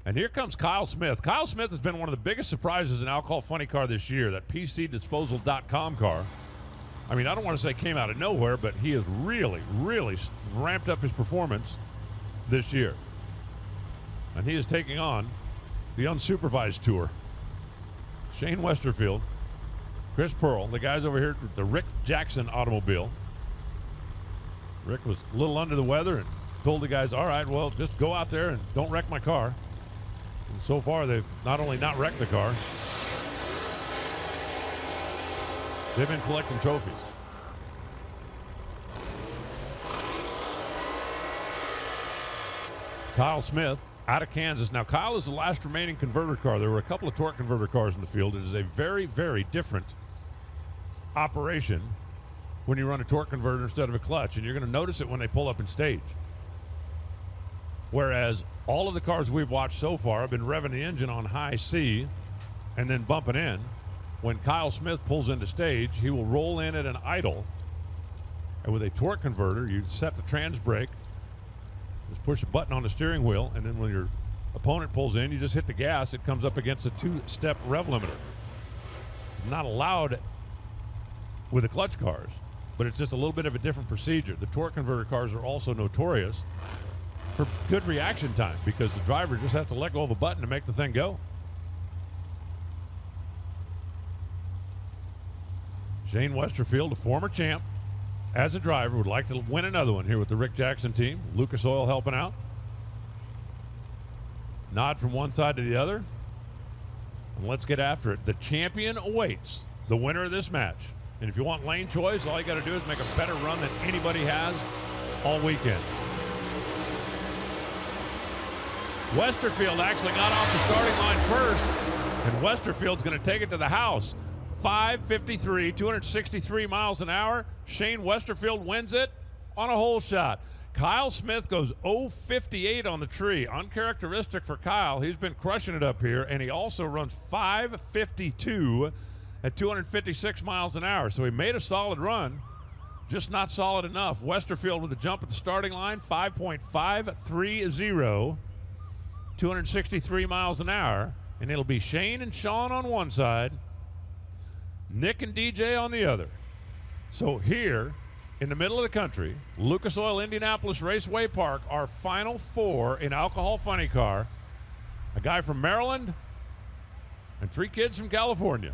And here comes Kyle Smith. Kyle Smith has been one of the biggest surprises in Alcohol Funny Car this year, that PCDisposal.com car. I mean, I don't want to say came out of nowhere, but he has really, really ramped up his performance this year. And he is taking on the unsupervised tour. Shane Westerfield, Chris Pearl, the guys over here with the Rick Jackson automobile. Rick was a little under the weather and told the guys, all right, well, just go out there and don't wreck my car. And so far, they've not only not wrecked the car, they've been collecting trophies. Kyle Smith out of Kansas. Now, Kyle is the last remaining converter car. There were a couple of torque converter cars in the field. It is a very, very different operation when you run a torque converter instead of a clutch, and you're going to notice it when they pull up in stage. Whereas all of the cars we've watched so far have been revving the engine on high C and then bumping in. When Kyle Smith pulls into stage, he will roll in at an idle, and with a torque converter, you set the trans brake, just push a button on the steering wheel, and then when your opponent pulls in, you just hit the gas. It comes up against a two-step rev limiter. Not allowed with the clutch cars, but it's just a little bit of a different procedure. The torque converter cars are also notorious for good reaction time because the driver just has to let go of a button to make the thing go. Shane Westerfield, a former champ, as a driver, would like to win another one here with the Rick Jackson team. Lucas Oil helping out. Nod from one side to the other. And let's get after it. The champion awaits the winner of this match. And if you want lane choice, all you got to do is make a better run than anybody has all weekend. Westerfield actually got off the starting line first, and Westerfield's going to take it to the house. 553, 263 miles an hour. Shane Westerfield wins it on a hole shot. Kyle Smith goes 058 on the tree. Uncharacteristic for Kyle. He's been crushing it up here, and he also runs 552 at 256 miles an hour. So he made a solid run, just not solid enough. Westerfield with a jump at the starting line, 5.530, 263 miles an hour. And it'll be Shane and Sean on one side, Nick and DJ on the other. So here in the middle of the country, Lucas Oil Indianapolis Raceway Park, our final four in Alcohol Funny Car. A guy from Maryland and three kids from California.